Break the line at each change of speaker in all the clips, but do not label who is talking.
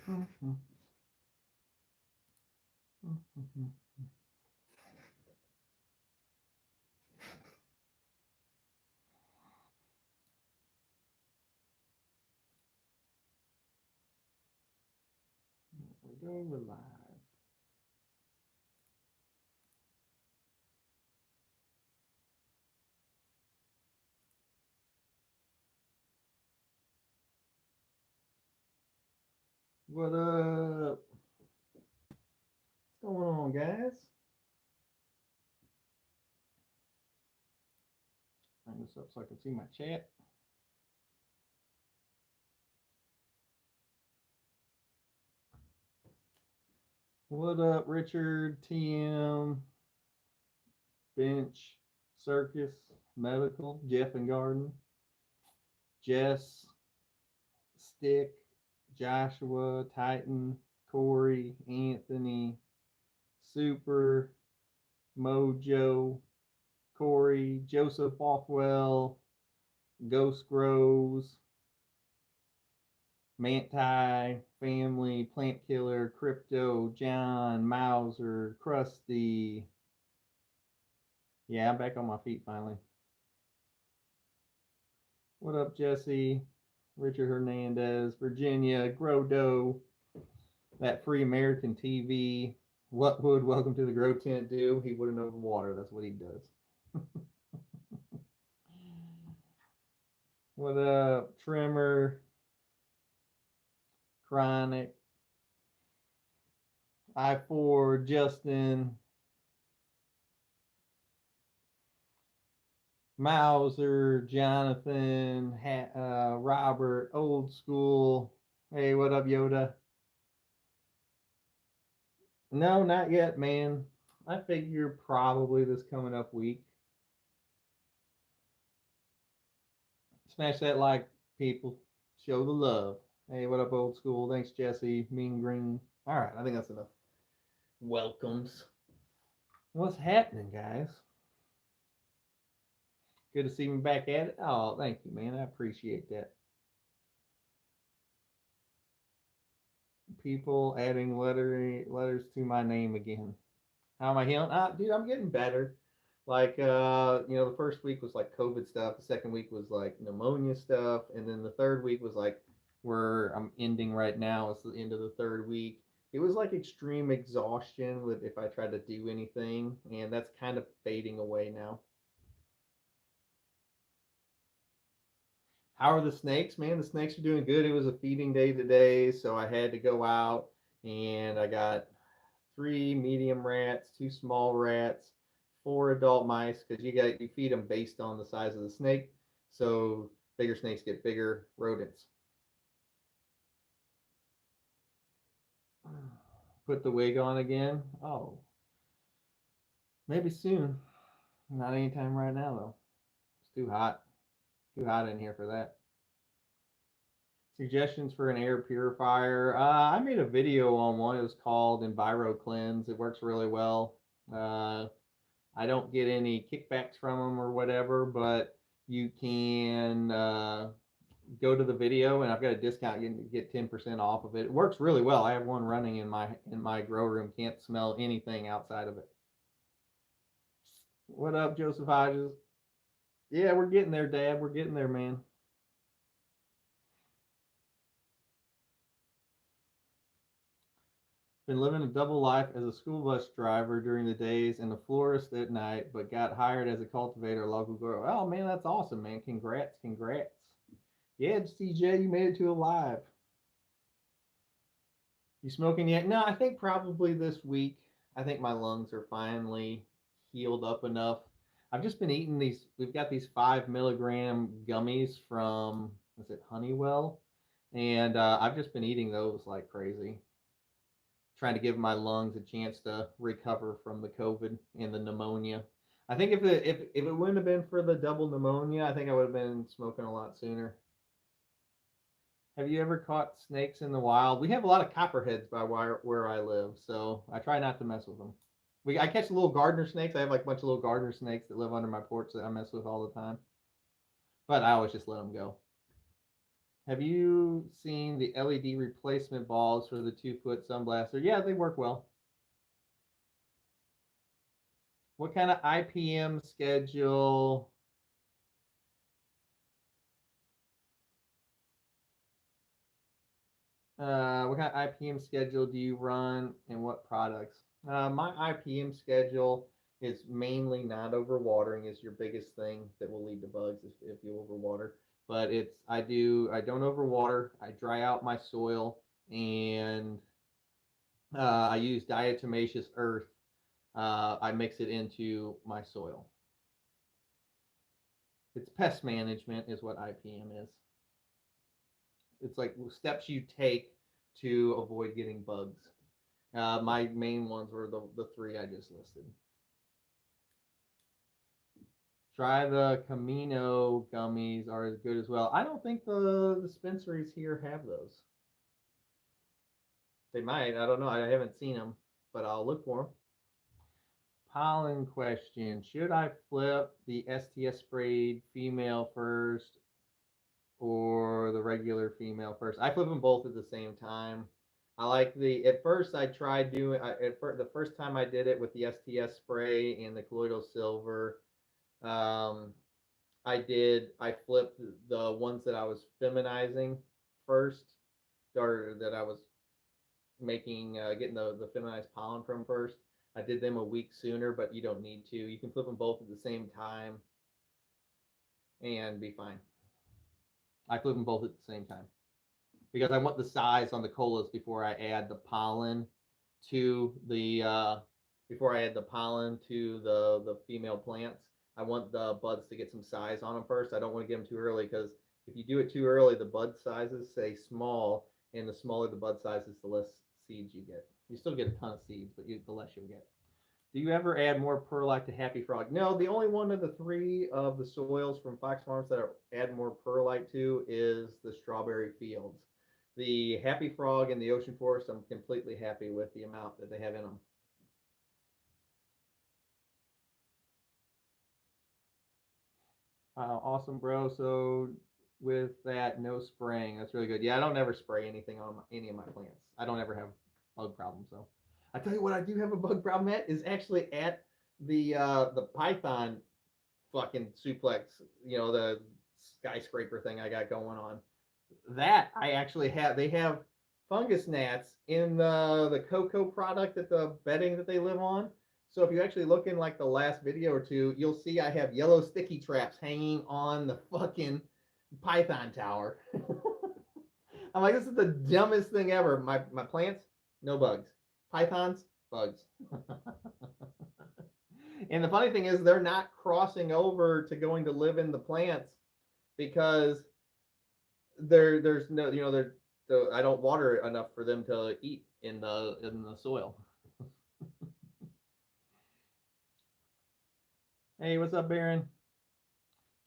We're live. What up? What's going on, guys? Turn this up so I can see my chat. What up, Richard, TM, Bench, Circus, Medical, Jeff and Garden, Jess, Stick, Joshua, Titan, Corey, Anthony, Super, Mojo, Corey, Joseph Bothwell, Ghost Grows, Manti, Family, Plant Killer, Crypto, John, Mauser, Krusty. Yeah, I'm back on my feet finally. What up, Jesse? Richard Hernandez, Virginia, Grodo, that Free American TV. What would Welcome to the Grow Tent do? He wouldn't over water. That's what he does. What up, Trimmer, Chronic, I4, Justin, Mauser, Jonathan, Robert, Old School. Hey, what up, Yoda? No, not yet, man. I figure probably this coming up week. Smash that like, people. Show the love. Hey, what up, Old School? Thanks, Jesse. Mean Green. All right, I think that's enough. Welcomes. What's happening, guys? Good to see me back at it. Oh, thank you, man. I appreciate that. People adding letters to my name again. How am I healing? Dude, I'm getting better. Like, the first week was like COVID stuff. The second week was like pneumonia stuff, and then the third week was like where I'm ending right now. It's the end of the third week. It was like extreme exhaustion with if I tried to do anything, and that's kind of fading away now. How are the snakes, man? The snakes are doing good. It was a feeding day today, so I had to go out and I got 3 medium rats, 2 small rats, 4 adult mice because you feed them based on the size of the snake. So bigger snakes get bigger rodents. Put the wig on again. Oh, maybe soon. Not anytime right now though. It's too hot. Too hot in here for that. Suggestions for an air purifier. I made a video on one. It was called EnviroCleanse. It works really well. Uh, I don't get any kickbacks from them or whatever, but you can go to the video and I've got a discount. You can get 10% off of it. It works really well. I have one running in my grow room. Can't smell anything outside of it. What up, Joseph Hodges? Yeah, we're getting there, Dad. We're getting there, man. Been living a double life as a school bus driver during the days and a florist at night, but got hired as a cultivator local grow. Oh man, that's awesome, man. Congrats, congrats. Yeah, CJ, you made it to alive. You smoking yet? No, I think probably this week. I think my lungs are finally healed up enough. I've just been eating these. We've got these 5 milligram gummies from, is it Honeywell? And I've just been eating those like crazy, trying to give my lungs a chance to recover from the COVID and the pneumonia. I think if it wouldn't have been for the double pneumonia, I think I would have been smoking a lot sooner. Have you ever caught snakes in the wild? We have a lot of copperheads by where I live, so I try not to mess with them. I catch little gardener snakes. I have like a bunch of little gardener snakes that live under my porch that I mess with all the time. But I always just let them go. Have you seen the LED replacement balls for the 2-foot sunblaster? Yeah, they work well. What kind of IPM schedule? What kind of IPM schedule do you run and what products? My IPM schedule is mainly not overwatering is your biggest thing that will lead to bugs if you overwater. But I don't overwater. I dry out my soil and I use diatomaceous earth. I mix it into my soil. It's pest management is what IPM is. It's like steps you take to avoid getting bugs. My main ones were the three I just listed. Try the Camino gummies are as good as well. I don't think the dispensaries here have those. They might. I don't know. I haven't seen them, but I'll look for them. Pollen question: should I flip the STS sprayed female first or the regular female first? I flip them both at the same time. I like the. At first, I tried doing. The first time I did it with the STS spray and the colloidal silver. Um, I flipped the ones that I was feminizing first, or that I was making getting the feminized pollen from first. I did them a week sooner, but you don't need to. You can flip them both at the same time and be fine. I flip them both at the same time because I want the size on the colas before I add the pollen to the female plants. I want the buds to get some size on them first. I don't want to get them too early because if you do it too early, the bud sizes stay small, and the smaller the bud sizes, the less seeds you get. You still get a ton of seeds, but the less you'll get. Do you ever add more perlite to Happy Frog? No, the only one of the three of the soils from Fox Farms that I add more perlite to is the Strawberry Fields. The Happy Frog and the Ocean Forest, I'm completely happy with the amount that they have in them. Awesome, bro. So with that, no spraying. That's really good. Yeah, I don't ever spray anything on any of my plants. I don't ever have bug problems. So I tell you what, I do have a bug problem at is actually at the Python fucking suplex. You know, the skyscraper thing I got going on. That I actually have. They have fungus gnats in the cocoa product that the bedding that they live on. So if you actually look in like the last video or two, you'll see I have yellow sticky traps hanging on the fucking python tower. I'm like, this is the dumbest thing ever. My plants, no bugs. Pythons, bugs. And the funny thing is, they're not crossing over to going to live in the plants because there's no I don't water it enough for them to eat in the soil. Hey, what's up, Baron?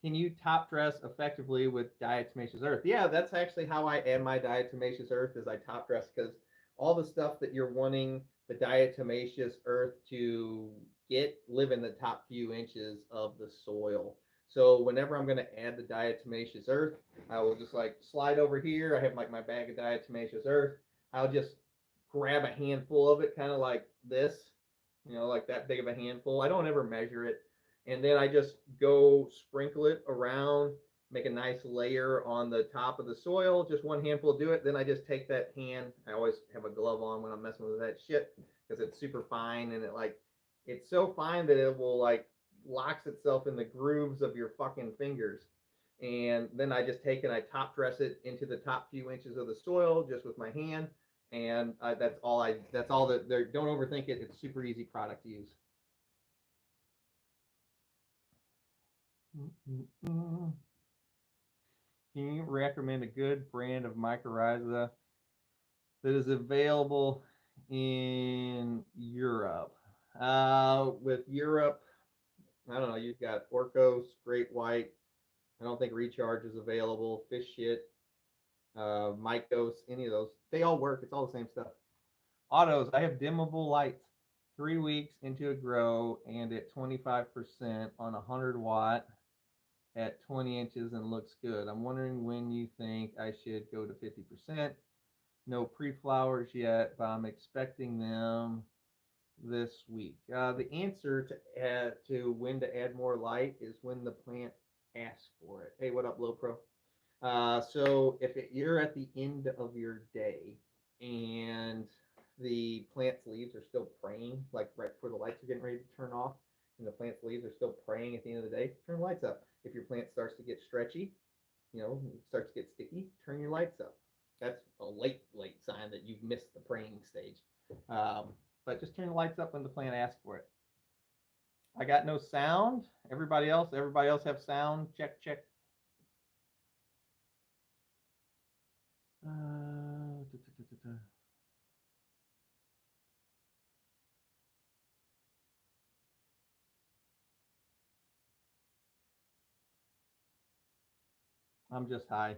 Can you top dress effectively with diatomaceous earth? Yeah, that's actually how I add my diatomaceous earth is I top dress because all the stuff that you're wanting the diatomaceous earth to get live in the top few inches of the soil. So whenever I'm going to add the diatomaceous earth, I will just like slide over here. I have like my bag of diatomaceous earth. I'll just grab a handful of it, kind of like this, like that big of a handful. I don't ever measure it, and then I just go sprinkle it around, make a nice layer on the top of the soil. Just one handful do it. Then I just take that hand. I always have a glove on when I'm messing with that shit because it's super fine and it's so fine that it will like locks itself in the grooves of your fucking fingers. And then I just take and I top dress it into the top few inches of the soil just with my hand. And that's all I. That's all that. Don't overthink it. It's a super easy product to use. Can you recommend a good brand of mycorrhiza that is available in Europe? With Europe, I don't know. You've got Orcos, Great White. I don't think Recharge is available. Fish Shit, Mycos, any of those. They all work. It's all the same stuff. Autos. I have dimmable lights. 3 weeks into a grow and at 25% on 100 watt. at 20 inches and looks good. I'm wondering when you think I should go to 50%. No pre-flowers yet, but I'm expecting them this week. The answer to when to add more light is when the plant asks for it. Hey, what up, Low Pro? So if you're at the end of your day and the plant's leaves are still praying, like right before the lights are getting ready to turn off, and the plant's leaves are still praying at the end of the day, turn the lights up. If your plant starts to get stretchy, starts to get sticky, turn your lights up. That's a late sign that you've missed the praying stage. Um, but just turn the lights up when the plant asks for it. I got no sound. Everybody else have sound. Check, check. Uh, I'm just high.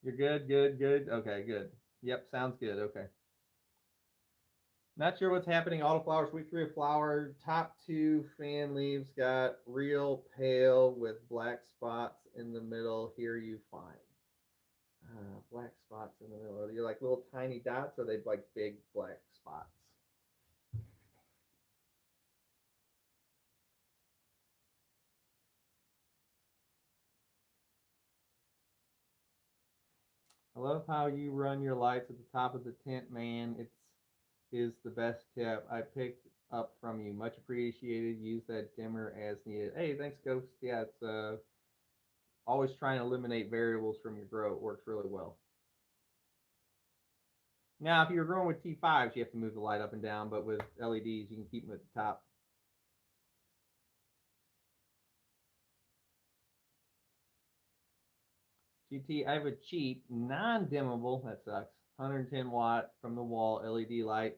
You're good, good, good. Okay, good. Yep, sounds good. Okay. Not sure what's happening. Autoflowers, week 3 of flower. Top 2 fan leaves got real pale with black spots in the middle. Here you find black spots in the middle. Are they like little tiny dots, or are they like big black spots? I love how you run your lights at the top of the tent, man. It's is the best tip I picked up from you. Much appreciated. Use that dimmer as needed. Hey, thanks, Ghost. Yeah, it's always trying to eliminate variables from your grow. It works really well. Now, if you're growing with T5s, you have to move the light up and down, but with LEDs, you can keep them at the top. GT, I have a cheap, non-dimmable, that sucks, 110 watt from the wall LED light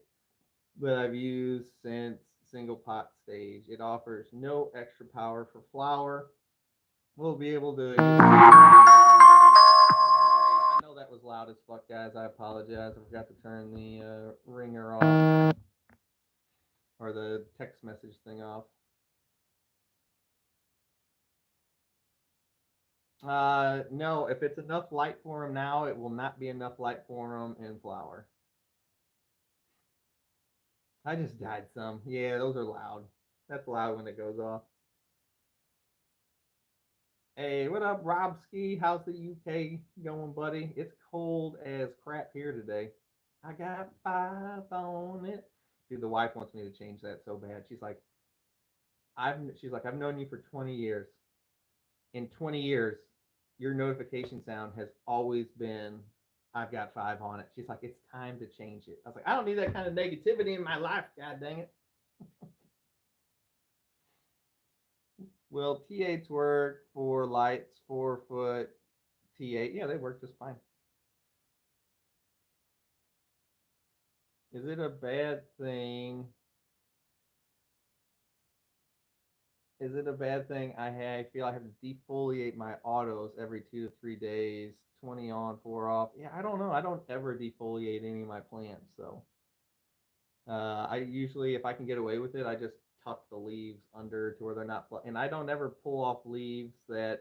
that I've used since single pot stage. It offers no extra power for flower. We'll be able to. I know that was loud as fuck, guys. I apologize. I forgot to turn the ringer off or the text message thing off. No, if it's enough light for them now, it will not be enough light for them in flower. I just died some. Yeah, those are loud. That's loud when it goes off. Hey, what up, Robski? How's the UK going, buddy? It's cold as crap here today. I got 5 on it. Dude, the wife wants me to change that so bad. I've known you for 20 years. In 20 years, your notification sound has always been I've got 5 on it. She's like, it's time to change it. I was like, I don't need that kind of negativity in my life, god dang it. Will T8s work for lights 4-foot T8? Yeah, they work just fine. Is it a bad thing? Is it a bad thing I feel I have to defoliate my autos every 2 to 3 days, 20 on, 4 off? Yeah, I don't know. I don't ever defoliate any of my plants, so I usually, if I can get away with it, I just tuck the leaves under to where they're not, and I don't ever pull off leaves that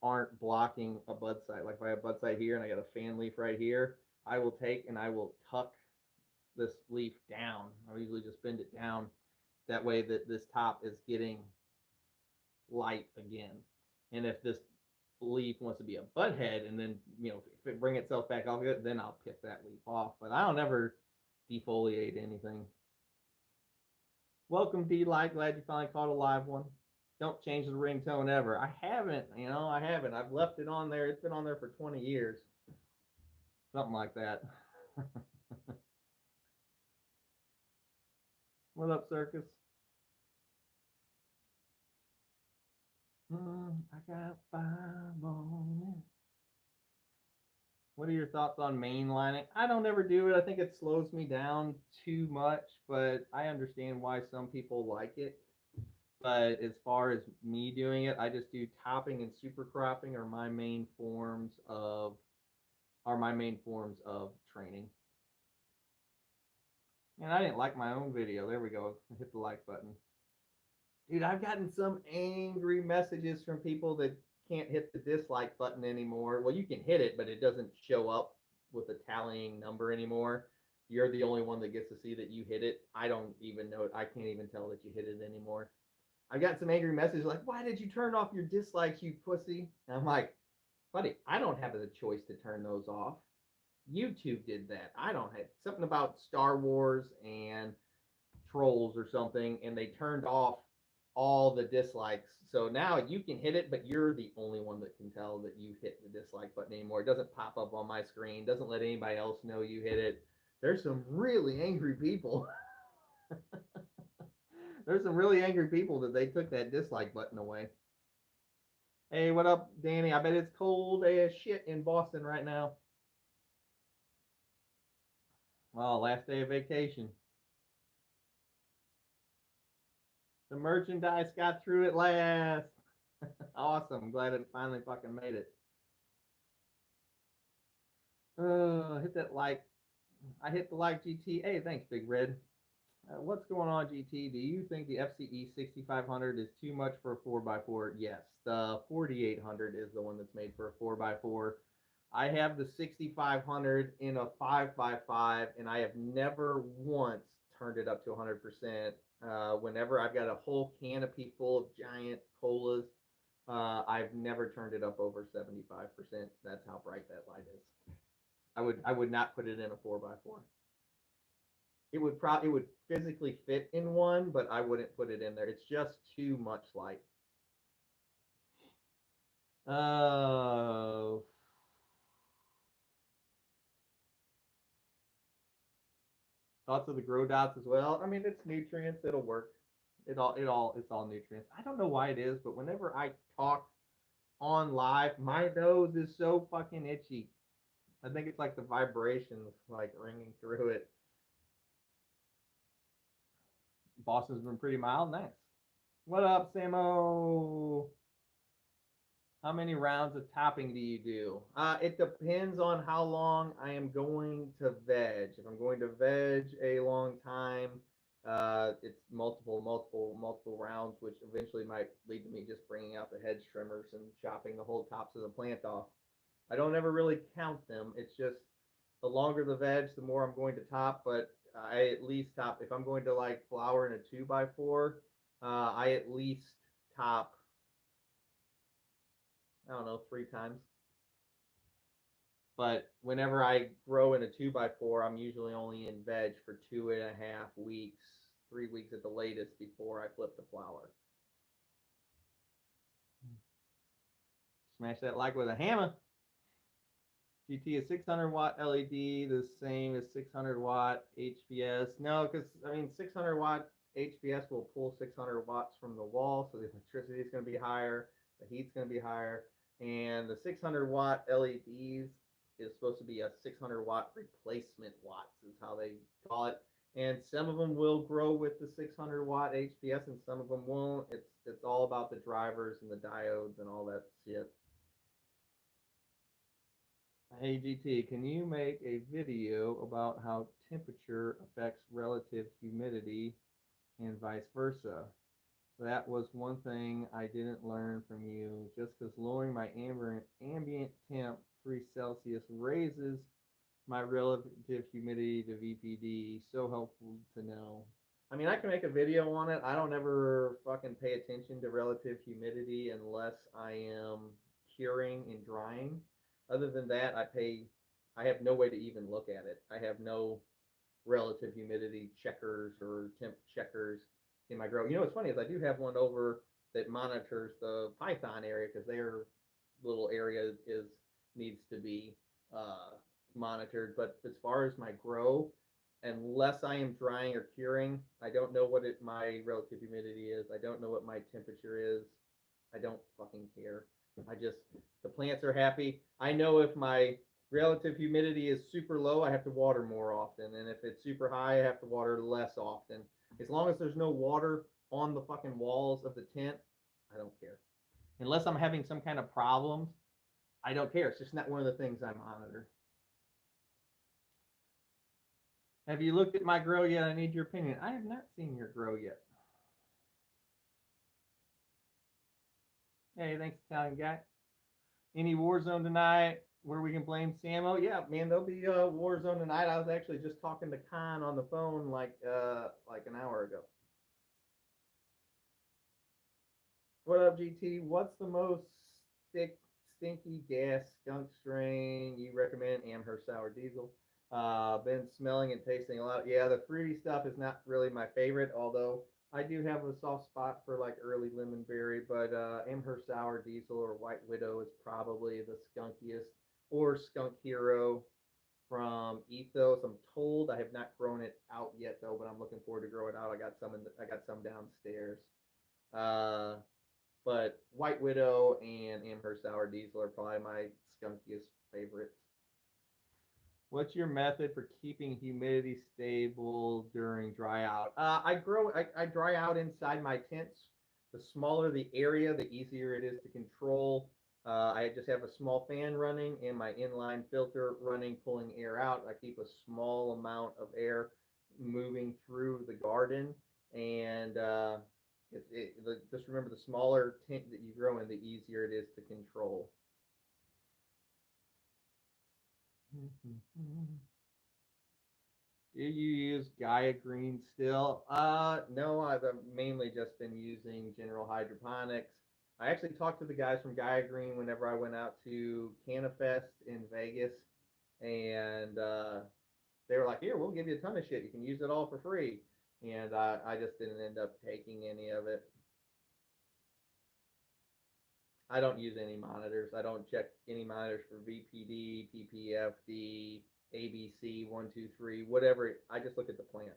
aren't blocking a bud site. Like if I have a bud site here and I got a fan leaf right here, I will take and I will tuck this leaf down. I usually just bend it down that way that this top is getting light again. And if this leaf wants to be a bud head and then, if it bring itself back off it, then I'll pick that leaf off. But I don't ever defoliate anything. Welcome, D-Light. Glad you finally caught a live one. Don't change the ringtone ever. I haven't, I haven't. I've left it on there. It's been on there for 20 years. Something like that. What up, Circus? I got 5 on it. What are your thoughts on mainlining? I don't ever do it. I think it slows me down too much, but I understand why some people like it. But as far as me doing it, I just do topping and super cropping are my main forms of training. And I didn't like my own video. There we go. Hit the like button. Dude, I've gotten some angry messages from people that can't hit the dislike button anymore. Well, you can hit it, but it doesn't show up with a tallying number anymore. You're the only one that gets to see that you hit it. I don't even know it. I can't even tell that you hit it anymore. I got some angry messages like, "Why did you turn off your dislikes, you pussy?" And I'm like, "Buddy, I don't have the choice to turn those off. YouTube did that. I don't have something about Star Wars and Trolls or something, and they turned off all the dislikes. So now you can hit it, but you're the only one that can tell that you hit the dislike button anymore. It doesn't pop up on my screen, doesn't let anybody else know you hit it. There's some really angry people. There's some really angry people that they took that dislike button away. Hey, what up, Danny? I bet it's cold as shit in Boston right now. Well, last day of vacation. The merchandise got through it last. Awesome. Glad it finally fucking made it. Hit that like. I hit the like GT. Hey, thanks, Big Red. What's going on, GT? Do you think the FCE 6500 is too much for a 4x4? Yes. The 4800 is the one that's made for a 4x4. I have the 6500 in a 5x5, and I have never once turned it up to 100%. Whenever I've got a whole canopy full of giant colas, I've never turned it up over 75%. That's how bright that light is. I would not put it in a 4x4. It would physically fit in one, but I wouldn't put it in there. It's just too much light. Thoughts of the grow dots as well. I mean, it's nutrients. It'll work. It's all nutrients. I don't know why it is, but whenever I talk on live, my nose is so fucking itchy. I think it's like the vibrations like ringing through it. Boston's been pretty mild. Nice. What up, Samo? How many rounds of topping do you do? It depends on how long I am going to veg. If I'm going to veg a long time, it's multiple rounds, which eventually might lead to me just bringing out the hedge trimmers and chopping the whole tops of the plant off. I don't ever really count them. It's just the longer the veg, the more I'm going to top. But I at least top if I'm going to like flower in a 2x4. I at least top, I don't know, 3 times. But whenever I grow in a 2x4, I'm usually only in veg for 2.5 weeks, 3 weeks at the latest before I flip the flower. Smash that like with a hammer. GT is 600 watt LED, the same as 600 watt HPS. No, because I mean 600 watt HPS will pull 600 watts from the wall, so the electricity is going to be higher, the heat's going to be higher, and the 600 watt LEDs is supposed to be a 600 watt replacement watts is how they call it. And some of them will grow with the 600 watt HPS, and some of them won't. It's all about the drivers and the diodes and all that shit. Hey GT, can you make a video about how temperature affects relative humidity and vice versa? That was one thing I didn't learn from you. Just because lowering my ambient temp 3 Celsius raises my relative humidity to VPD. So helpful to know. I mean, I can make a video on it. I don't ever fucking pay attention to relative humidity unless I am curing and drying. Other than that, I have no way to even look at it. I have no relative humidity checkers or temp checkers in my grow. You know what's funny is I do have one over that monitors the python area because their little area needs to be monitored. But as far as my grow, unless I am drying or curing, I don't know what my relative humidity is. I don't know what my temperature is. I don't fucking care. The plants are happy. I know if my relative humidity is super low, I have to water more often. And if it's super high, I have to water less often. As long as there's no water on the fucking walls of the tent, I don't care. Unless I'm having some kind of problems, I don't care. It's just not one of the things I monitor. Have you looked at my grow yet? I need your opinion. I have not seen your grow yet. Hey, thanks, Italian guy. Any Warzone tonight where we can blame Samo? Yeah, man, there'll be Warzone tonight. I was actually just talking to Khan on the phone like an hour ago. What up, GT? What's the most stick stinky gas skunk strain you recommend? Amherst sour diesel. Been smelling and tasting a lot. Yeah, the fruity stuff is not really my favorite, although I do have a soft spot for like early lemon berry. But Amherst sour diesel or White Widow is probably the skunkiest, or Skunk Hero from Ethos. I'm told I have not grown it out yet though, but I'm looking forward to grow it out. I got some downstairs. Uh, but White Widow and Amherst Sour Diesel are probably my skunkiest favorites. What's your method for keeping humidity stable during dry out? I dry out inside my tents. The smaller the area, the easier it is to control. I just have a small fan running and my inline filter running, pulling air out. I keep a small amount of air moving through the garden, and just remember the smaller tent that you grow in, the easier it is to control. Do you use Gaia Green still? No, I've mainly just been using General Hydroponics. I actually talked to the guys from Gaia Green whenever I went out to CannaFest in Vegas, and they were like, "Here, we'll give you a ton of shit. You can use it all for free." And I just didn't end up taking any of it. I don't use any monitors. I don't check any monitors for VPD, PPFD, ABC, 123, whatever. I just look at the plant.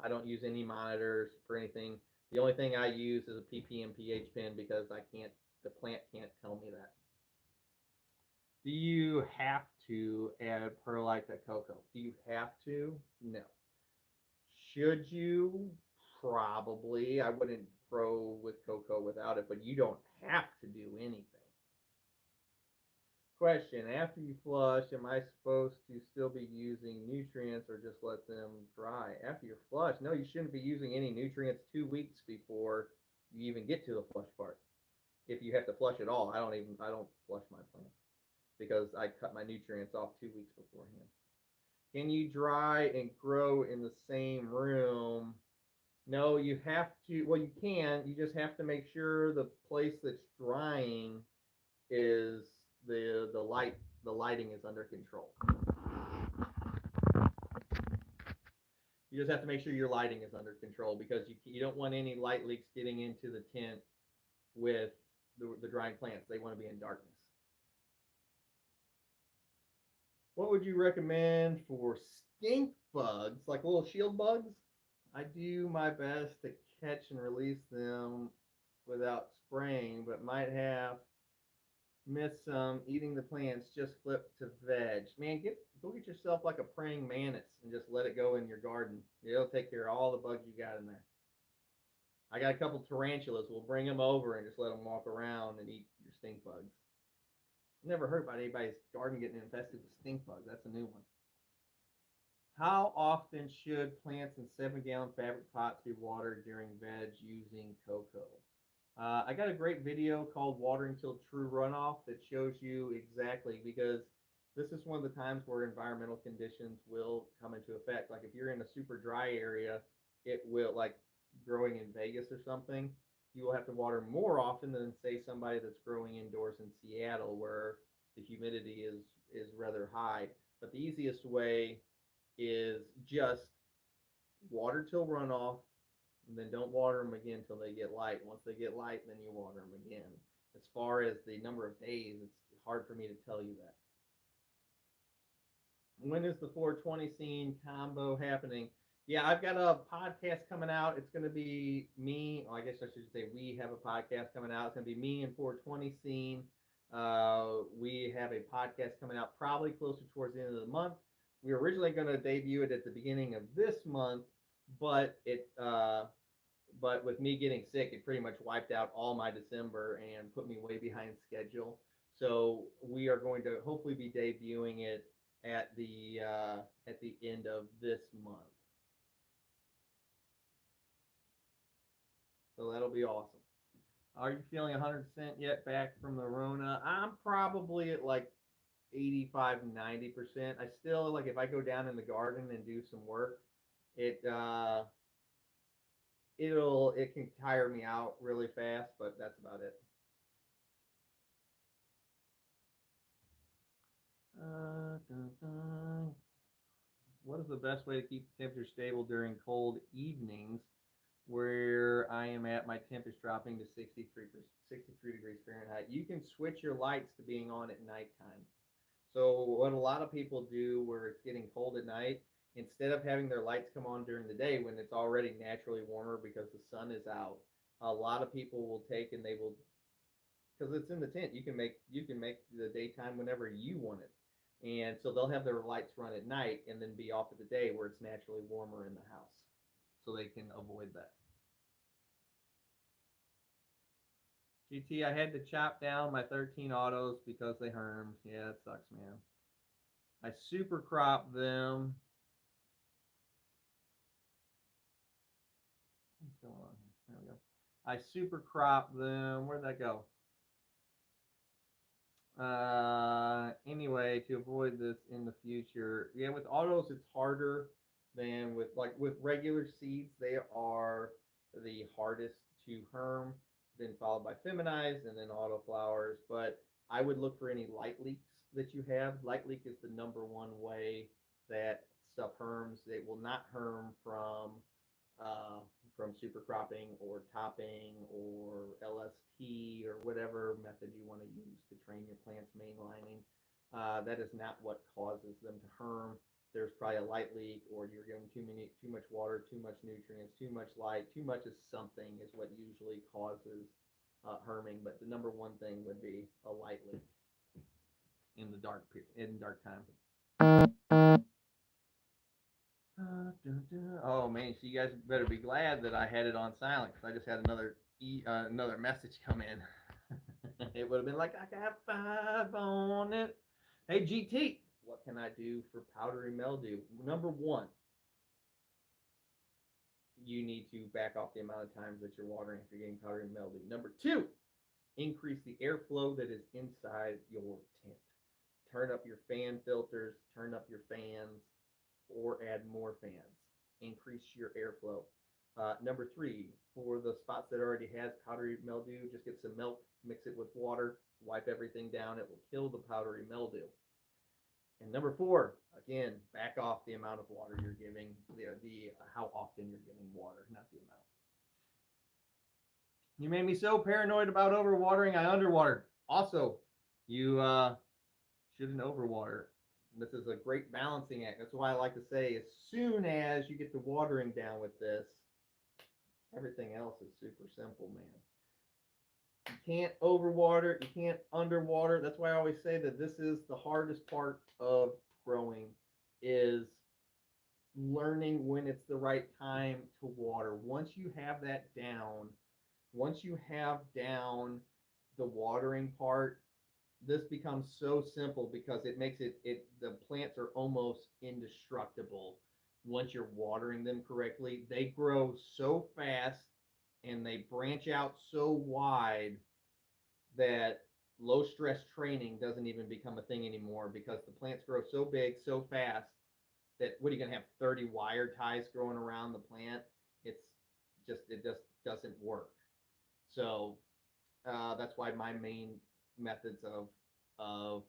I don't use any monitors for anything. The only thing I use is a ppm pH pen because the plant can't tell me that. Do you have to add perlite to cocoa? Do you have to? No. Should you? Probably. I wouldn't grow with cocoa without it, but you don't have to do anything. Question: after you flush, am I supposed to still be using nutrients or just let them dry? After you flush, no, you shouldn't be using any nutrients 2 weeks before you even get to the flush part. If you have to flush at all, I don't flush my plants because I cut my nutrients off 2 weeks beforehand. Can you dry and grow in the same room? No, you have to. Well, you can. You just have to make sure the place that's drying is the lighting is under control. You just have to make sure your lighting is under control because you don't want any light leaks getting into the tent with the drying plants. They want to be in darkness. What would you recommend for stink bugs, like little shield bugs? I do my best to catch and release them without spraying, but might have missed some eating the plants. Just flip to veg. Man, go get yourself like a praying mantis and just let it go in your garden. It'll take care of all the bugs you got in there. I got a couple tarantulas. We'll bring them over and just let them walk around and eat your stink bugs. Never heard about anybody's garden getting infested with stink bugs. That's a new one. How often should plants in 7-gallon fabric pots be watered during veg using cocoa? I got a great video called Watering Till True Runoff that shows you exactly, because this is one of the times where environmental conditions will come into effect. Like if you're in a super dry area, it will, like growing in Vegas or something, you will have to water more often than say somebody that's growing indoors in Seattle where the humidity is rather high. But the easiest way is just water till runoff, and then don't water them again until they get light. Once they get light, then you water them again. As far as the number of days, it's hard for me to tell you that. When is the 420 scene combo happening? Yeah, I've got a podcast coming out. It's going to be me. Well, I guess I should say we have a podcast coming out. It's going to be me and 420 scene. We have a podcast coming out probably closer towards the end of the month. We were originally going to debut it at the beginning of this month, but but with me getting sick, it pretty much wiped out all my December and put me way behind schedule. So we are going to hopefully be debuting it at the end of this month. So that'll be awesome. Are you feeling 100% yet back from the Rona? I'm probably at like 85, 90%. I still, like, if I go down in the garden and do some work, it it can tire me out really fast, but that's about it. Dun, dun. What is the best way to keep the temperature stable during cold evenings where I am at my temp is dropping to 63 degrees Fahrenheit? You can switch your lights to being on at nighttime. So what a lot of people do where it's getting cold at night, instead of having their lights come on during the day when it's already naturally warmer because the sun is out, a lot of people will take and they will, because it's in the tent, you can make the daytime whenever you want it. And so they'll have their lights run at night and then be off at the day where it's naturally warmer in the house. So they can avoid that. GT, I had to chop down my 13 autos because they hermed. Yeah, it sucks, man. I super crop them. What's going on here? There we go. I super crop them. Where'd that go? Anyway, to avoid this in the future, yeah, with autos it's harder than with regular seeds. They are the hardest to herm, then followed by feminized and then auto flowers. But I would look for any light leaks that you have. Light leak is the number one way that stuff herms. It will not herm uh, from super cropping or topping or LST or whatever method you want to use to train your plants mainlining. That is not what causes them to herm. There's probably a light leak, or you're giving too much water, too much nutrients, too much light, too much of something is what usually causes herming. But the number one thing would be a light leak in dark time. Oh man, so you guys better be glad that I had it on silent because I just had another message come in. It would have been like, I got 5 on it. Hey GT, what can I do for powdery mildew? Number one, you need to back off the amount of times that you're watering if you're getting powdery mildew. Number two, increase the airflow that is inside your tent. Turn up your fan filters, turn up your fans, or add more fans. Increase your airflow. Number three, for the spots that already has powdery mildew, just get some milk, mix it with water, wipe everything down. It will kill the powdery mildew. And number four, again, back off the amount of water you're giving, the how often you're giving water, not the amount. You made me so paranoid about overwatering, I underwatered. Also, you shouldn't overwater. This is a great balancing act. That's why I like to say, as soon as you get the watering down with this, everything else is super simple, man. You can't overwater, you can't underwater. That's why I always say that this is the hardest part of growing is learning when it's the right time to water. Once you have down the watering part, this becomes so simple because it makes it the plants are almost indestructible once you're watering them correctly. They grow so fast and they branch out so wide that low stress training doesn't even become a thing anymore because the plants grow so big so fast that what are you going to have 30 wire ties growing around the plant? It's it just doesn't work. So that's why my main methods of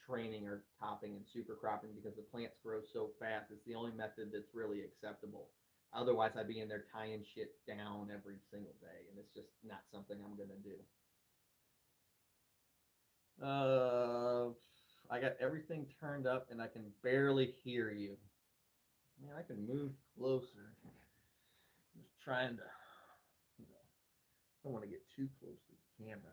training or topping and super cropping because the plants grow so fast. It's the only method that's really acceptable. Otherwise, I'd be in there tying shit down every single day, and it's just not something I'm gonna do. I got everything turned up, and I can barely hear you. Man, I can move closer. Just trying to, you know, I don't want to get too close to the camera.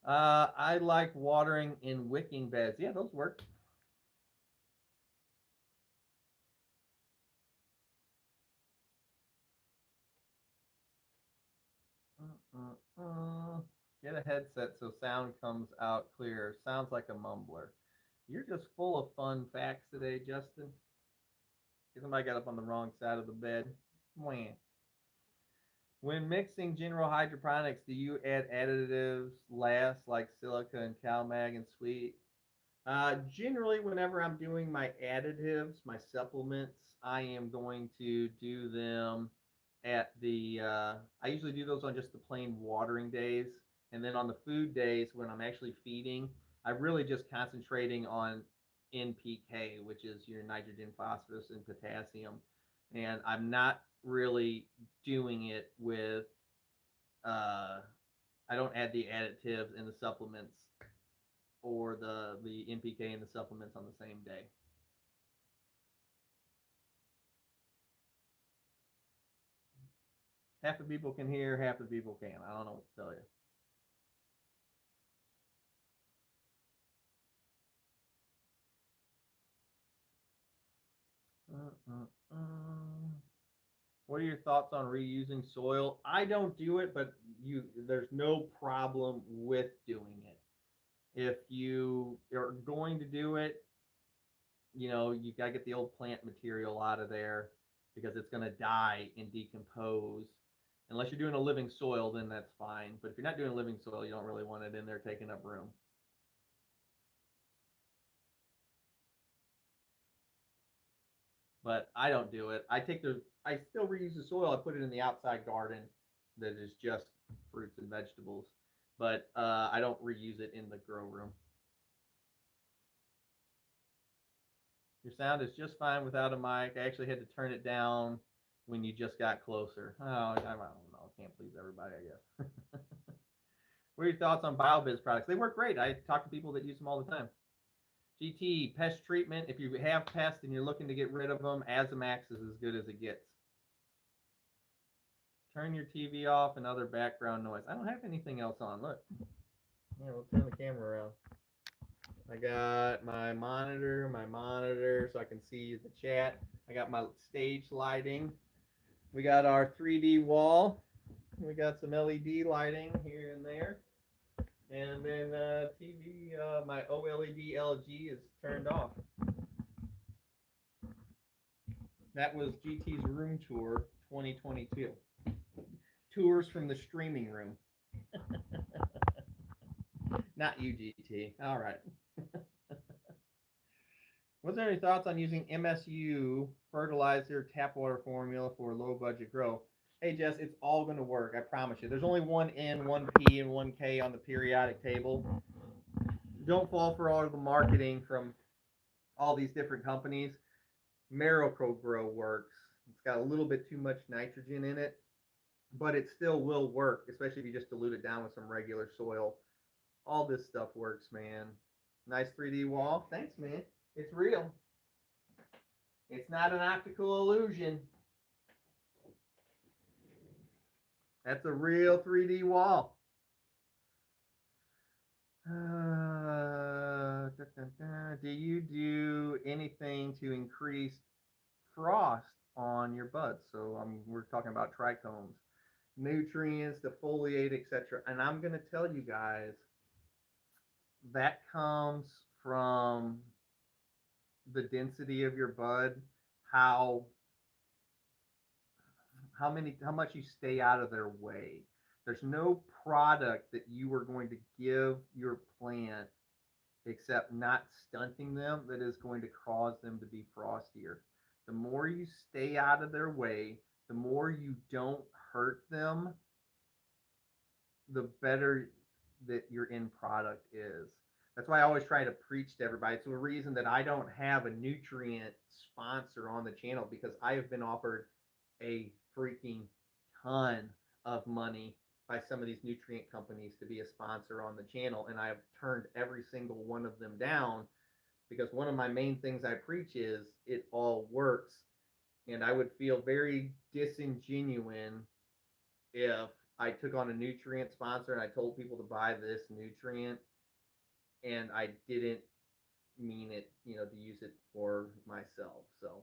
I like watering in wicking beds. Yeah, those work. Get a headset so sound comes out clear. Sounds like a mumbler. You're just full of fun facts today, Justin. Somebody got up on the wrong side of the bed. Mwah. When mixing general hydroponics, do you add additives last like silica and CalMag and sweet? Generally, whenever I'm doing my additives, my supplements, I am going to do them at the. I usually do those on just the plain watering days, and then on the food days when I'm actually feeding, I'm really just concentrating on NPK, which is your nitrogen, phosphorus, and potassium, and I'm not really doing it with. Uh, I don't add the additives in the supplements or the NPK and the supplements on the same day. Half the people can hear, half the people can't. I don't know what to tell you. Uh, uh, uh. What are your thoughts on reusing soil? I don't do it, but there's no problem with doing it. If you are going to do it, you gotta get the old plant material out of there because it's gonna die and decompose. Unless you're doing a living soil, then that's fine. But if you're not doing a living soil, you don't really want it in there taking up room. But I don't do it. I still reuse the soil. I put it in the outside garden that is just fruits and vegetables, but I don't reuse it in the grow room. Your sound is just fine without a mic. I actually had to turn it down when you just got closer. Oh, I don't know. Can't please everybody, I guess. What are your thoughts on BioBiz products? They work great. I talk to people that use them all the time. GT pest treatment. If you have pests and you're looking to get rid of them, Azomax is as good as it gets. Turn your TV off and other background noise. I don't have anything else on. Look. Yeah, we'll turn the camera around. I got my monitor, so I can see the chat. I got my stage lighting. We got our 3D wall. We got some LED lighting here and there. And then TV, my OLED LG is turned off. That was GT's room tour 2022. Tours from the streaming room. Not you, GT. All right. Was there any thoughts on using MSU fertilizer tap water formula for low budget grow? Hey Jess, it's all going to work. I promise you. There's only one N, one P, and one K on the periodic table. Don't fall for all of the marketing from all these different companies. Miracle-Gro works. It's got a little bit too much nitrogen in it, but it still will work, especially if you just dilute it down with some regular soil. All this stuff works, man. Nice 3D wall. Thanks, man. It's real. It's not an optical illusion. That's a real 3D wall. Do you do anything to increase frost on your buds? So we're talking about trichomes, nutrients, defoliate, etc. And I'm going to tell you guys that comes from the density of your bud, how much you stay out of their way. There's no product that you are going to give your plant except not stunting them that is going to cause them to be frostier. The more you stay out of their way, the more you don't hurt them, the better that your end product is. That's why I always try to preach to everybody. It's the reason that I don't have a nutrient sponsor on the channel, because I have been offered a freaking ton of money by some of these nutrient companies to be a sponsor on the channel, and I have turned every single one of them down, because one of my main things I preach is it all works, and I would feel very disingenuous if I took on a nutrient sponsor and I told people to buy this nutrient and I didn't mean it, to use it for myself. So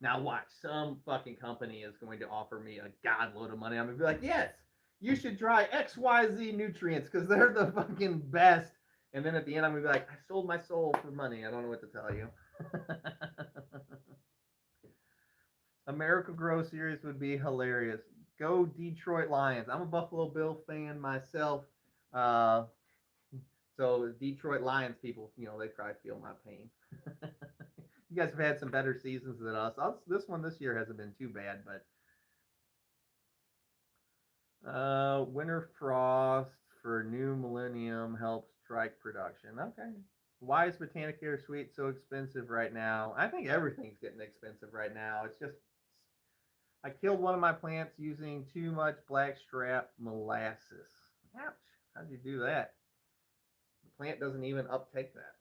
now watch, some fucking company is going to offer me a god load of money. I'm gonna be like, yes, you should try XYZ nutrients because they're the fucking best. And then at the end, I'm gonna be like, I sold my soul for money. I don't know what to tell you. A Miracle Grow series would be hilarious. Go Detroit Lions. I'm a Buffalo Bill fan myself. Uh, so Detroit Lions people, they probably feel my pain. You guys have had some better seasons than us. This one this year hasn't been too bad, but winter frost for new millennium helps trike production. Okay. Why is Botanicare Sweet so expensive right now? I think everything's getting expensive right now. It's just I killed one of my plants using too much blackstrap molasses. Ouch. How'd you do that? The plant doesn't even uptake that.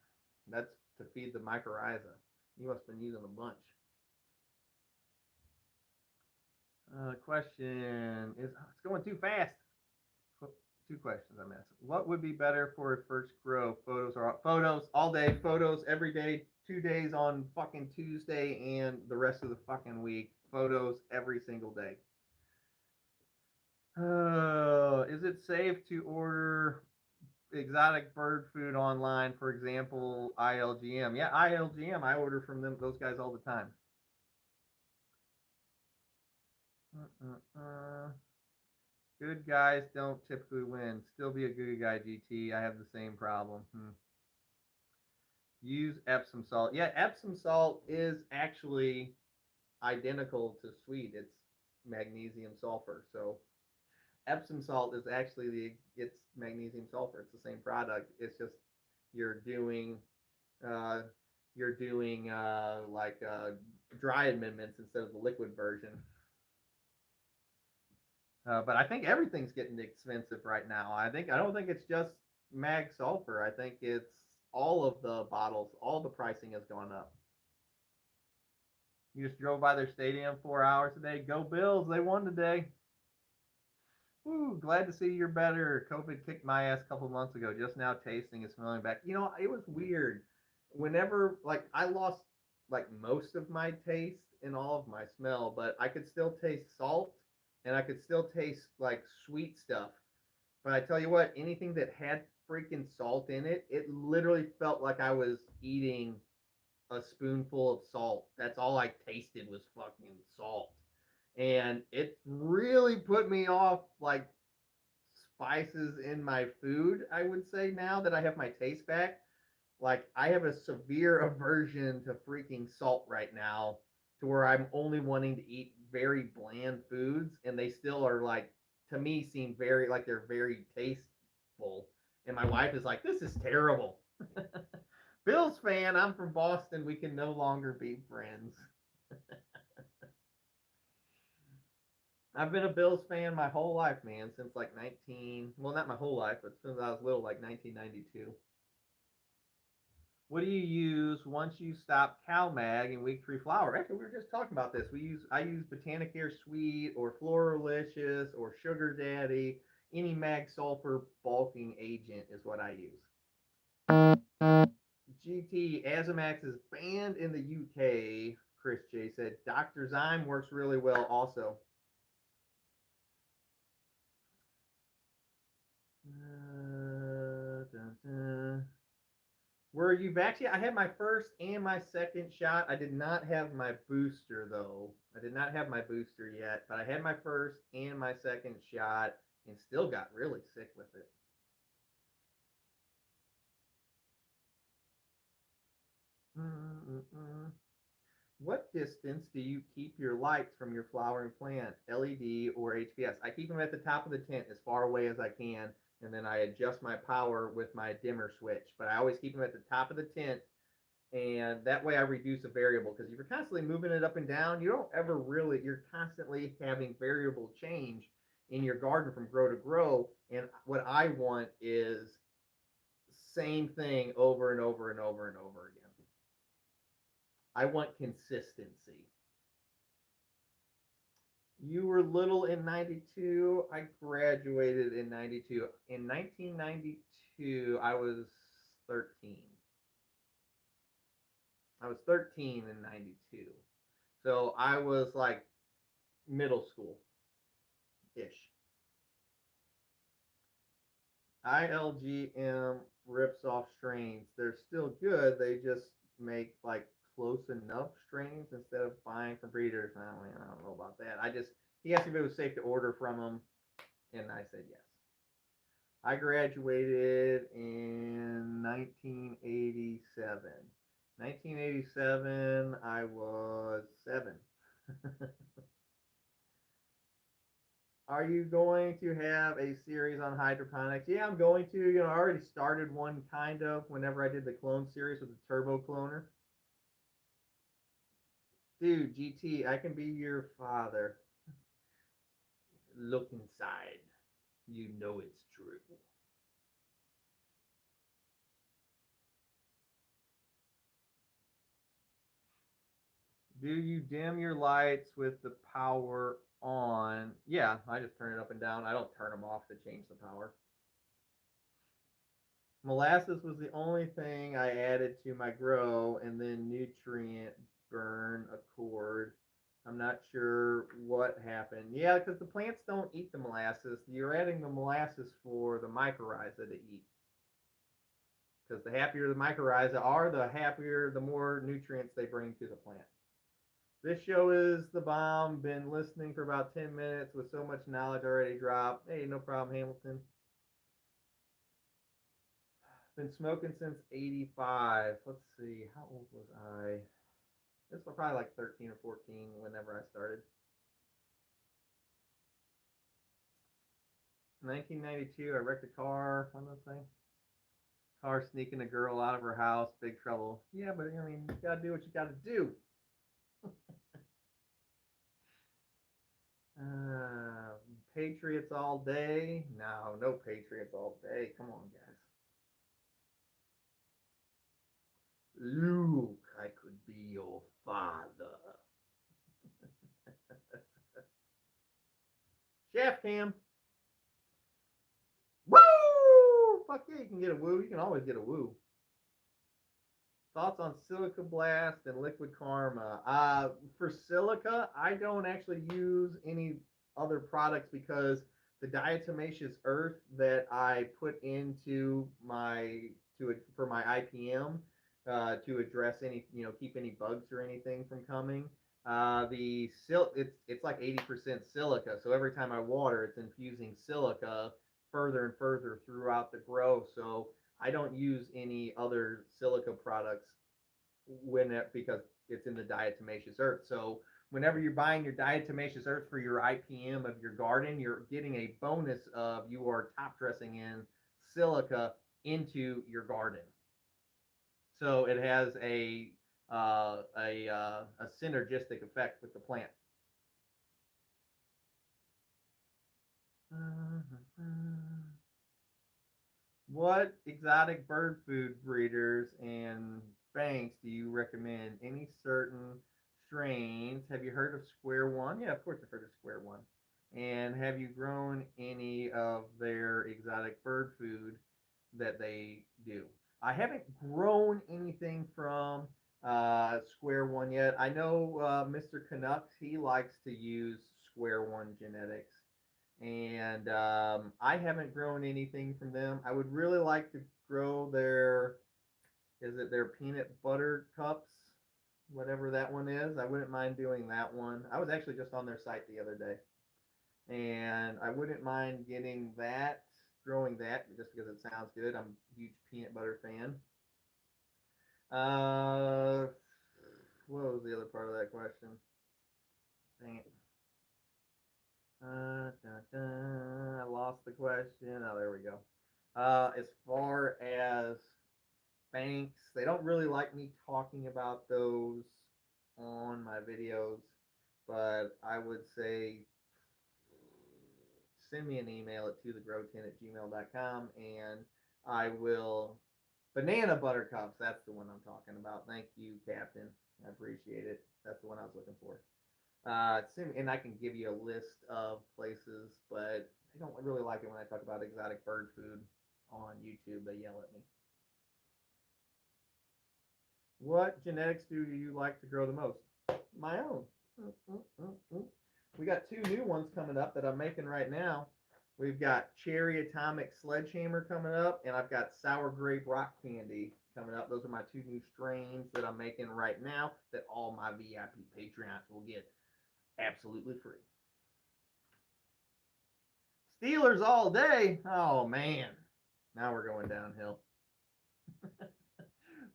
That's to feed the mycorrhiza. You must have been using a bunch. Question is it's going too fast. Two questions I missed. What would be better for a first grow? Photos all day, photos every day, 2 days on fucking Tuesday and the rest of the fucking week. Photos every single day. Is it safe to order exotic bird food online? For example, ILGM. Yeah, ILGM. I order from those guys all the time. Good guys don't typically win. Still be a good guy, GT. I have the same problem. Use Epsom salt. Yeah, Epsom salt is actually identical to sweet. It's magnesium sulfur. So Epsom salt is actually it's magnesium sulfur. It's the same product. It's just you're doing uh, like dry amendments instead of the liquid version. But I think everything's getting expensive right now. I don't think it's just mag sulfur. I think it's all of the bottles. All the pricing has gone up. You just drove by their stadium 4 hours today. Go Bills! They won today. Woo! Glad to see you're better. COVID kicked my ass a couple months ago. Just now tasting and smelling back. It was weird. Whenever I lost most of my taste and all of my smell, but I could still taste salt and I could still taste sweet stuff. But I tell you what, anything that had freaking salt in it, it literally felt like I was eating a spoonful of salt. That's all I tasted was fucking salt. And it really put me off spices in my food, I would say now that I have my taste back. I have a severe aversion to freaking salt right now to where I'm only wanting to eat very bland foods and they still are to me seem very they're very tasteful. And my wife is like, this is terrible. Bills fan, I'm from Boston. We can no longer be friends. I've been a Bills fan my whole life, man, since well, not my whole life, but since I was little, 1992. What do you use once you stop CalMag and Week 3 flour? Actually, we were just talking about this. I use Botanicare Sweet or Floralicious or Sugar Daddy. Any mag sulfur bulking agent is what I use. GT Azamax is banned in the UK. Chris J said Dr. Zyme works really well also. Were you vaccinated? I had my first and my second shot. I did not have my booster, though. I did not have my booster yet, but I had my first and my second shot and still got really sick with it. What distance do you keep your lights from your flowering plant, LED or HPS? I keep them at the top of the tent as far away as I can, and then I adjust my power with my dimmer switch. But I always keep them at the top of the tent, and that way I reduce a variable, because if you're constantly moving it up and down, you're constantly having variable change in your garden from grow to grow. And what I want is same thing over and over and over and over again. I want consistency. You were little in 92. I graduated in 92. In 1992, I was 13. I was 13 in 92. So I was middle school ish. ILGM rips off strains. They're still good. They just make close enough strains instead of buying from breeders. I don't know about that. He asked if it was safe to order from him, and I said yes. I graduated in 1987. 1987, I was 7. Are you going to have a series on hydroponics? Yeah, I'm going to. I already started one kind of whenever I did the clone series with the turbo cloner. Dude, GT, I can be your father. Look inside. You know it's true. Do you dim your lights with the power on? Yeah, I just turn it up and down. I don't turn them off to change the power. Molasses was the only thing I added to my grow, and then nutrient burn accord. I'm not sure what happened. Yeah, because the plants don't eat the molasses. You're adding the molasses for the mycorrhiza to eat. Because the happier the mycorrhiza are, the happier, the more nutrients they bring to the plant. This show is the bomb. Been listening for about 10 minutes with so much knowledge already dropped. Hey, no problem, Hamilton. Been smoking since 85. Let's see, how old was I? This was probably like 13 or 14 whenever I started. 1992, I wrecked a car. What was I saying? Car sneaking a girl out of her house. Big trouble. Yeah, but I mean, you gotta do what you gotta do. Uh, Patriots all day? No, no Patriots all day. Come on, guys. Luke, I could be your father. Chef Cam. Woo! Fuck yeah, you can get a woo. You can always get a woo. Thoughts on Silica Blast and Liquid Karma? For Silica, I don't actually use any other products because the diatomaceous earth that I put into for my IPM to address any keep any bugs or anything from coming. It's like 80% silica, so every time I water, it's infusing silica further and further throughout the grow. So I don't use any other silica products because it's in the diatomaceous earth. So whenever you're buying your diatomaceous earth for your IPM of your garden, you're getting a bonus of you are top dressing in silica into your garden. So it has a synergistic effect with the plant. What exotic bird food breeders and banks do you recommend? Any certain strains? Have you heard of Square One? Yeah, of course I've heard of Square One. And have you grown any of their exotic bird food that they do? I haven't grown anything from Square One yet. I know Mr. Canucks, he likes to use Square One genetics, and I haven't grown anything from them. I would really like to grow their peanut butter cups, whatever that one is. I wouldn't mind doing that one. I was actually just on their site the other day, and I wouldn't mind growing that just because it sounds good. I'm a huge peanut butter fan. Uh, what was the other part of that question? Dang it. I lost the question. Oh, there we go. As far as banks, they don't really like me talking about those on my videos, but I would say send me an email at tothegrow10@gmail.com and I will. Banana buttercups, that's the one I'm talking about. Thank you, Captain. I appreciate it. That's the one I was looking for. And I can give you a list of places, but they don't really like it when I talk about exotic bird food on YouTube. They yell at me. What genetics do you like to grow the most? My own. We got 2 new ones coming up that I'm making right now. We've got Cherry Atomic Sledgehammer coming up, and I've got Sour Grape Rock Candy coming up. Those are my 2 new strains that I'm making right now that all my VIP Patreons will get absolutely free. Steelers all day. Oh man, now we're going downhill.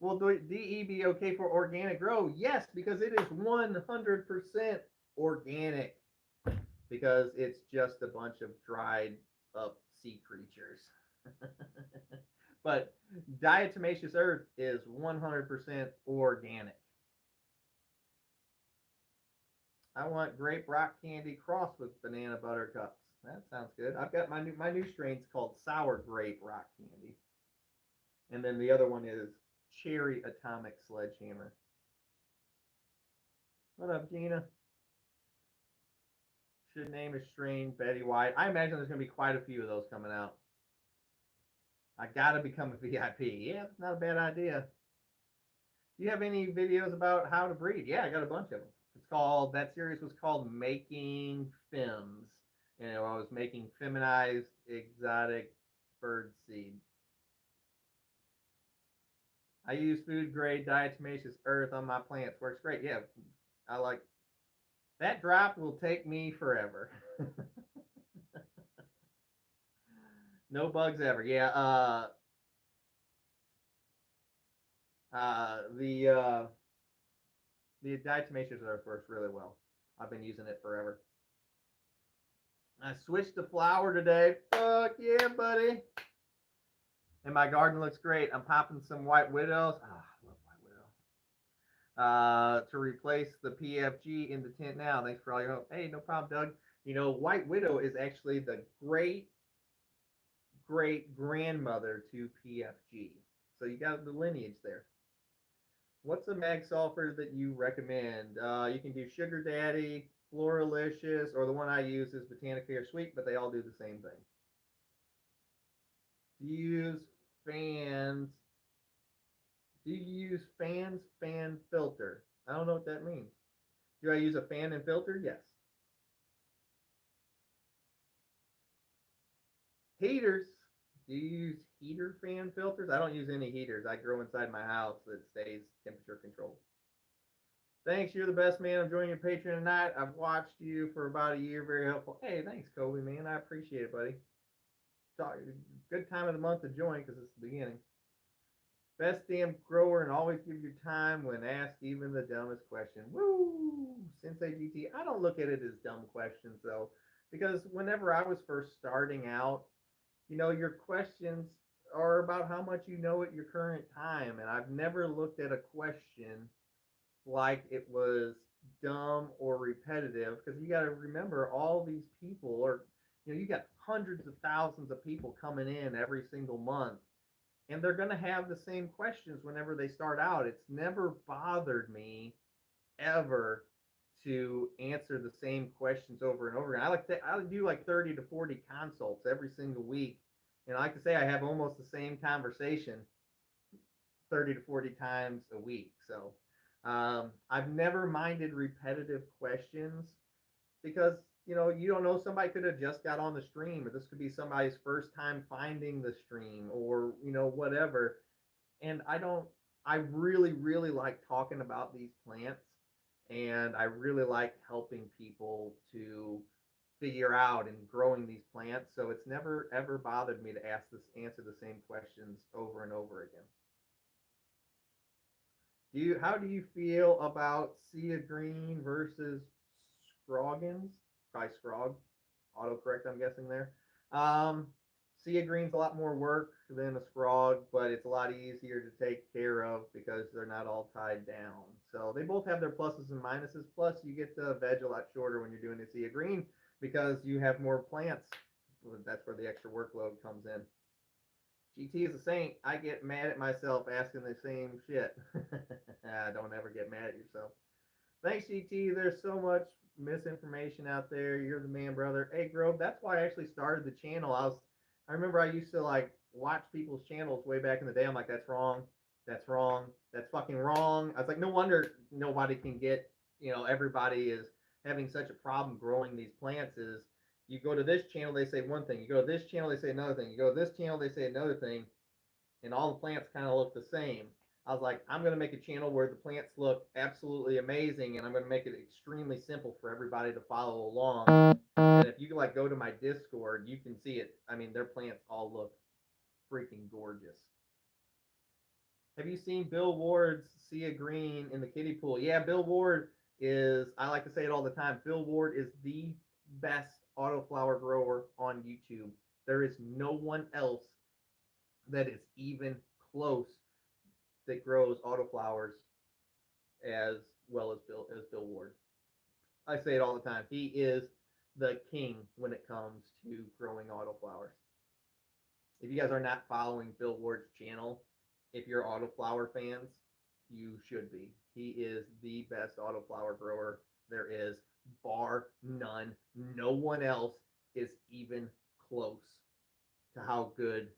Will DE be okay for organic grow? Yes, because it is 100% organic. Because it's just a bunch of dried up sea creatures. But Diatomaceous Earth is 100% organic. I want grape rock candy crossed with banana buttercups. That sounds good. I've got my new strains called sour grape rock candy, and then the other one is cherry atomic sledgehammer. What up, Gina? Should name a strain Betty White. I imagine there's going to be quite a few of those coming out. I gotta become a VIP. Yeah, not a bad idea. Do you have any videos about how to breed? Yeah, I got a bunch of them. It's called, that series was called Making Fems. You know, I was making feminized exotic bird seed. I use food grade diatomaceous earth on my plants. Works great. Yeah, I like that. Drop will take me forever. No bugs ever. Yeah. The diatomaceous earth works really well. I've been using it forever. I switched to flower today. Fuck yeah, buddy. And my garden looks great. I'm popping some white widows. Ah, I love white widow. To replace the PFG in the tent now. Thanks for all your help. Hey, no problem, Doug. You know, white widow is actually the great grandmother to PFG. So you got the lineage there. What's a mag sulfur that you recommend? You can do Sugar Daddy, Floralicious, or the one I use is Botanicare Sweet, but they all do the same thing. Do you use fans? Do you use fans fan filter? I don't know what that means. Do I use a fan and filter? Yes. Heaters. Do you use heater fan filters? I don't use any heaters. I grow inside my house that stays temperature controlled. Thanks, you're the best, man. I'm joining your Patreon tonight. I've watched you for about a year. Very helpful. Hey, thanks, Kobe, man. I appreciate it, buddy. Good time of the month to join because it's the beginning. Best damn grower and always give your time when asked even the dumbest question. Woo! Sensei GT. I don't look at it as dumb questions, though, because whenever I was first starting out, you know, your questions are about how much you know at your current time. And I've never looked at a question like it was dumb or repetitive, because you got to remember all these people are, you know, you got hundreds of thousands of people coming in every single month, and they're going to have the same questions whenever they start out. It's never bothered me ever to answer the same questions over and over again. I do like 30 to 40 consults every single week, and I like to say I have almost the same conversation 30 to 40 times a week. So I've never minded repetitive questions, because you know, you don't know, somebody could have just got on the stream, or this could be somebody's first time finding the stream, or you know, whatever. And I really like talking about these plants, and I really like helping people to figure out and growing these plants. So it's never ever bothered me to answer the same questions over and over again. How do you feel about Sea Green versus Scroggins? Probably Scrog. Autocorrect, I'm guessing there. Sea Green's a lot more work than a Scrog, but it's a lot easier to take care of because they're not all tied down. So they both have their pluses and minuses. Plus, you get to veg a lot shorter when you're doing a Sea Green because you have more plants. That's where the extra workload comes in. GT is a saint. I get mad at myself asking the same shit. Don't ever get mad at yourself. Thanks, GT. There's so much misinformation out there. You're the man, brother. Hey, Grove, that's why I actually started the channel. I remember I used to like watch people's channels way back in the day. I'm like, that's wrong. That's wrong. That's fucking wrong. I was like, no wonder nobody can get, you know, everybody is having such a problem growing these plants. Is you go to this channel, they say one thing. You go to this channel, they say another thing. You go to this channel, they say another thing. and all the plants kind of look the same. I was like, I'm going to make a channel where the plants look absolutely amazing, and I'm going to make it extremely simple for everybody to follow along. And if you like go to my Discord, you can see it. I mean, their plants all look freaking gorgeous. Have you seen Bill Ward's Sea Green in the kiddie pool? Yeah, Bill Ward is, I like to say it all the time, Bill Ward is the best autoflower grower on YouTube. There is no one else that is even close that grows autoflowers as well as Bill Ward. I say it all the time. He is the king when it comes to growing autoflowers. If you guys are not following Bill Ward's channel, if you're autoflower fans, you should be. He is the best autoflower grower there is, bar none. No one else is even close to how good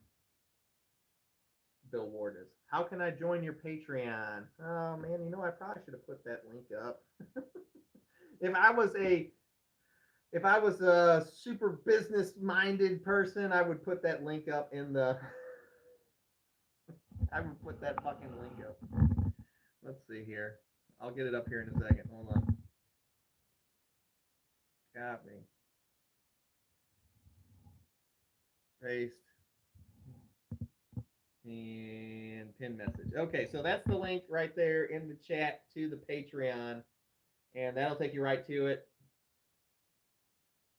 Bill Ward is. How can I join your Patreon? Oh man, I probably should have put that link up. if I was a if I was a super business minded person, I would put that link up in the I would put that fucking link up. Let's see here. I'll get it up here in a second. Hold on. Copy. Paste. And pin message. Okay, so that's the link right there in the chat to the Patreon. And that'll take you right to it.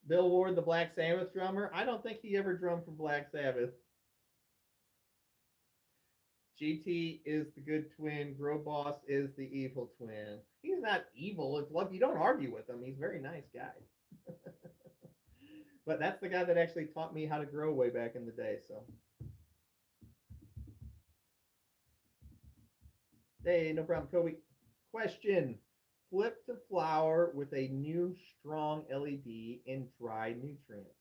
Bill Ward, the Black Sabbath drummer. I don't think he ever drummed for Black Sabbath. GT is the good twin. Grow Boss is the evil twin. He's not evil. It's love. You don't argue with him. He's a very nice guy. But that's the guy that actually taught me how to grow way back in the day. So, hey, no problem, Kobe. Question: flip to flower with a new strong LED and dry nutrients.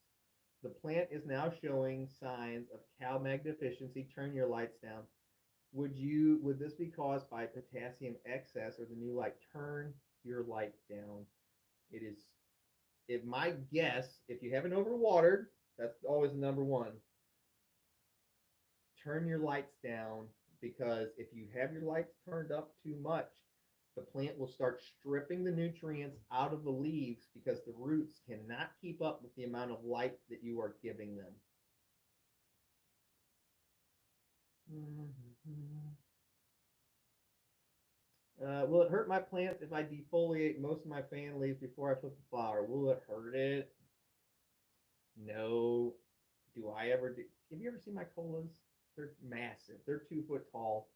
The plant is now showing signs of CalMag deficiency. Turn your lights down. Would this be caused by potassium excess or the new light? Turn your light down. It is my guess, if you haven't overwatered, that's always the number one. Turn your lights down, because if you have your lights turned up too much, the plant will start stripping the nutrients out of the leaves because the roots cannot keep up with the amount of light that you are giving them. Will it hurt my plants if I defoliate most of my fan leaves before I flip the flower? Will it hurt it? No. Do I ever do? Have you ever seen my colas? They're massive. They're 2 foot tall.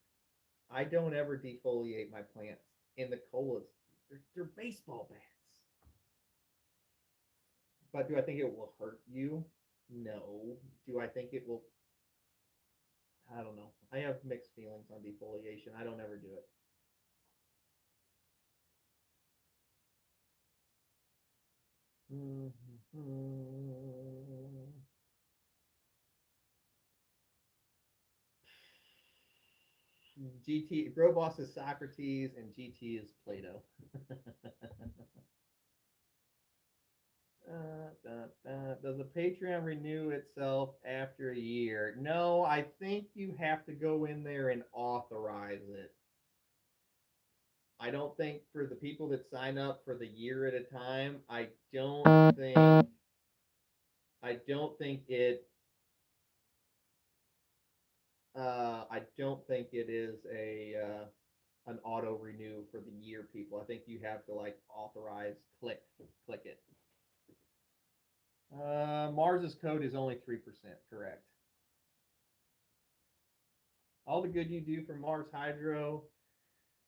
I don't ever defoliate my plants. And the colas, they're baseball bats. But do I think it will hurt you? No. Do I think it will? I don't know. I have mixed feelings on defoliation. I don't ever do it. GT Bro Boss is Socrates and GT is Plato. Does the Patreon renew itself after a year? No, I think you have to go in there and authorize it. I don't think for the people that sign up for the year at a time, I don't think it is an auto renew for the year people. I think you have to like authorize, click it. Mars's code is only 3%, correct. All the good you do for Mars Hydro,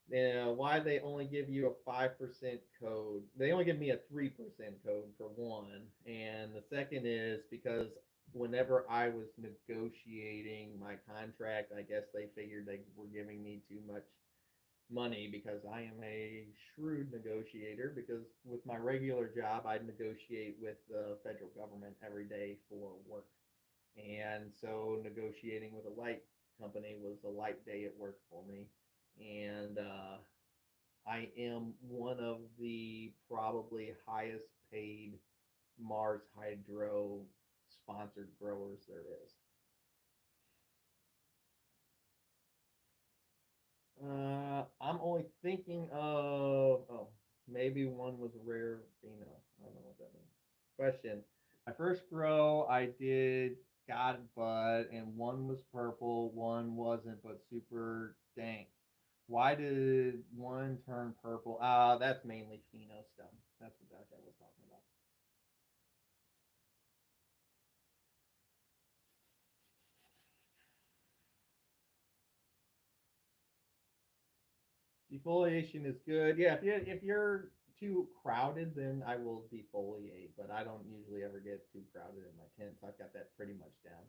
why they only give you a 5% code? They only give me a 3% code for one. And the second is because whenever I was negotiating my contract, I guess they figured they were giving me too much money because I am a shrewd negotiator, because with my regular job, I negotiate with the federal government every day for work. And so negotiating with a light company was a light day at work for me. And I am one of the probably highest paid Mars Hydro sponsored growers there is. I'm only thinking of, oh, maybe one was rare Pheno. I don't know what that means. Question. My first grow, I did God Bud, and one was purple, one wasn't, but super dank. Why did one turn purple? That's mainly Pheno stuff. That's what that guy was talking about. Defoliation is good. Yeah, if you're too crowded, then I will defoliate. But I don't usually ever get too crowded in my tents. I've got that pretty much down.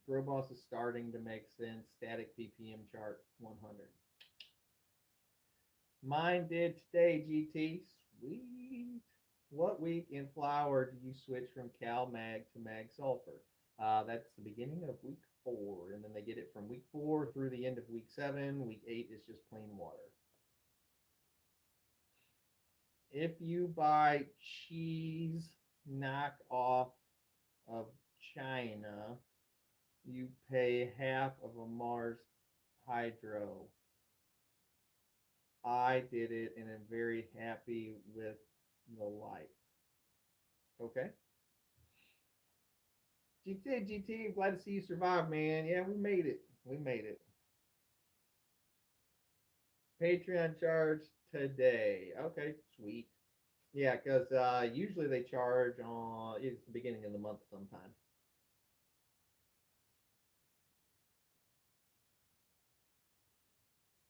Grow Boss is starting to make sense. Static PPM chart 100. Mine did today, GT. Sweet. What week in flower do you switch from Cal Mag to Mag Sulfur? That's the beginning of week 4, and then they get it from week 4 through the end of week 7. Week 8 is just plain water. If you buy cheese knockoff of China, you pay half of a Mars Hydro. I did it and am very happy with the light. Okay. GT, glad to see you survive, man. Yeah, we made it. We made it. Patreon charge today. Okay, sweet. Yeah, because usually they charge on it's the beginning of the month sometime.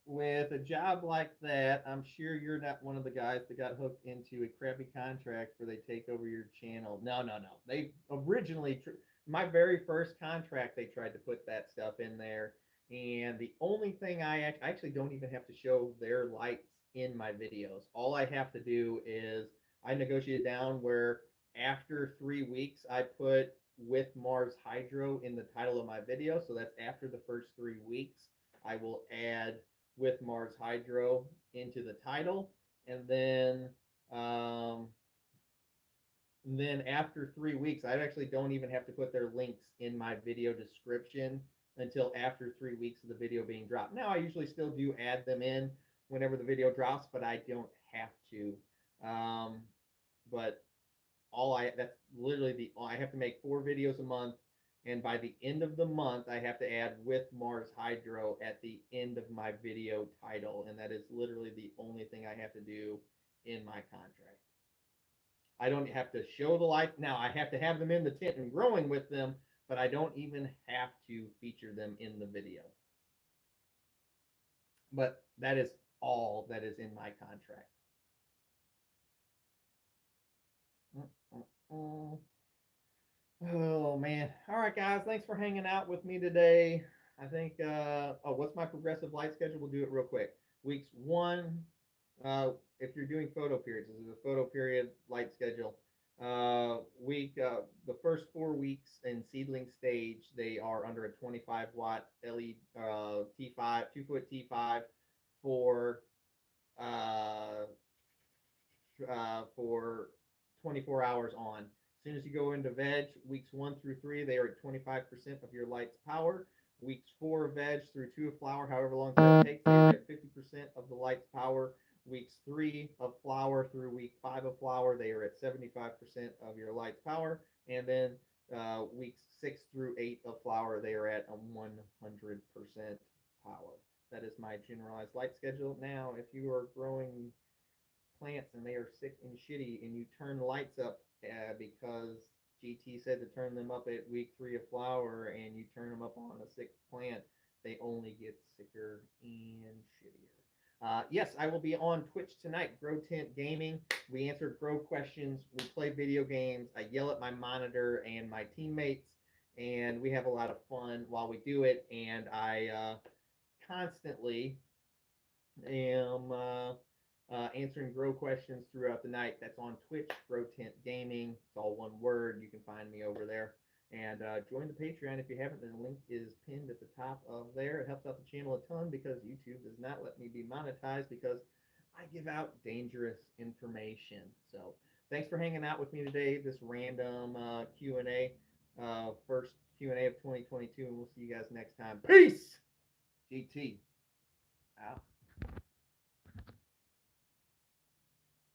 With a job like that, I'm sure you're not one of the guys that got hooked into a crappy contract where they take over your channel. No, no, no. They originally, my very first contract, they tried to put that stuff in there. And the only thing I actually don't even have to show their lights in my videos. All I have to do is I negotiate down where after 3 weeks, I put with Mars Hydro in the title of my video. So that's after the first 3 weeks. I will add with Mars Hydro into the title, and um, then after 3 weeks, I actually don't even have to put their links in my video description until after 3 weeks of the video being dropped. Now I usually still do add them in whenever the video drops, but I don't have to. Um, but all I that's literally the I have to make 4 videos a month, and by the end of the month I have to add with Mars Hydro at the end of my video title, and that is literally the only thing I have to do in my contract. I don't have to show the lights. Now I have to have them in the tent and growing with them, but I don't even have to feature them in the video. But that is all that is in my contract. Mm-mm-mm. Oh man. All right, guys. Thanks for hanging out with me today. I think what's my progressive light schedule? We'll do it real quick. Weeks 1, if you're doing photo periods, this is a photo period light schedule. The first 4 weeks in seedling stage, they are under a 25-watt LED T5, 2-foot T5 for uh, for 24 hours on. As soon as you go into veg, weeks 1 through 3, they are at 25% of your light's power. Weeks 4 of veg through 2 of flower, however long that takes, they are at 50% of the light's power. Weeks 3 of flower through week 5 of flower, they are at 75% of your light's power. And then weeks 6 through 8 of flower, they are at a 100% power. That is my generalized light schedule. Now, if you are growing plants and they are sick and shitty, and you turn the lights up because GT said to turn them up at week 3 of flower, and you turn them up on a sick plant, they only get sicker and shittier. Yes, I will be on Twitch tonight, Grow Tent Gaming. We answer grow questions, we play video games, I yell at my monitor and my teammates, and we have a lot of fun while we do it. And I constantly am answering grow questions throughout the night. That's on Twitch, Grow Tent Gaming. It's all one word. You can find me over there. And join the Patreon if you haven't. The link is pinned at the top of there. It helps out the channel a ton because YouTube does not let me be monetized because I give out dangerous information. So thanks for hanging out with me today. This random Q&A, first Q&A of 2022, and we'll see you guys next time. Peace!
GT out.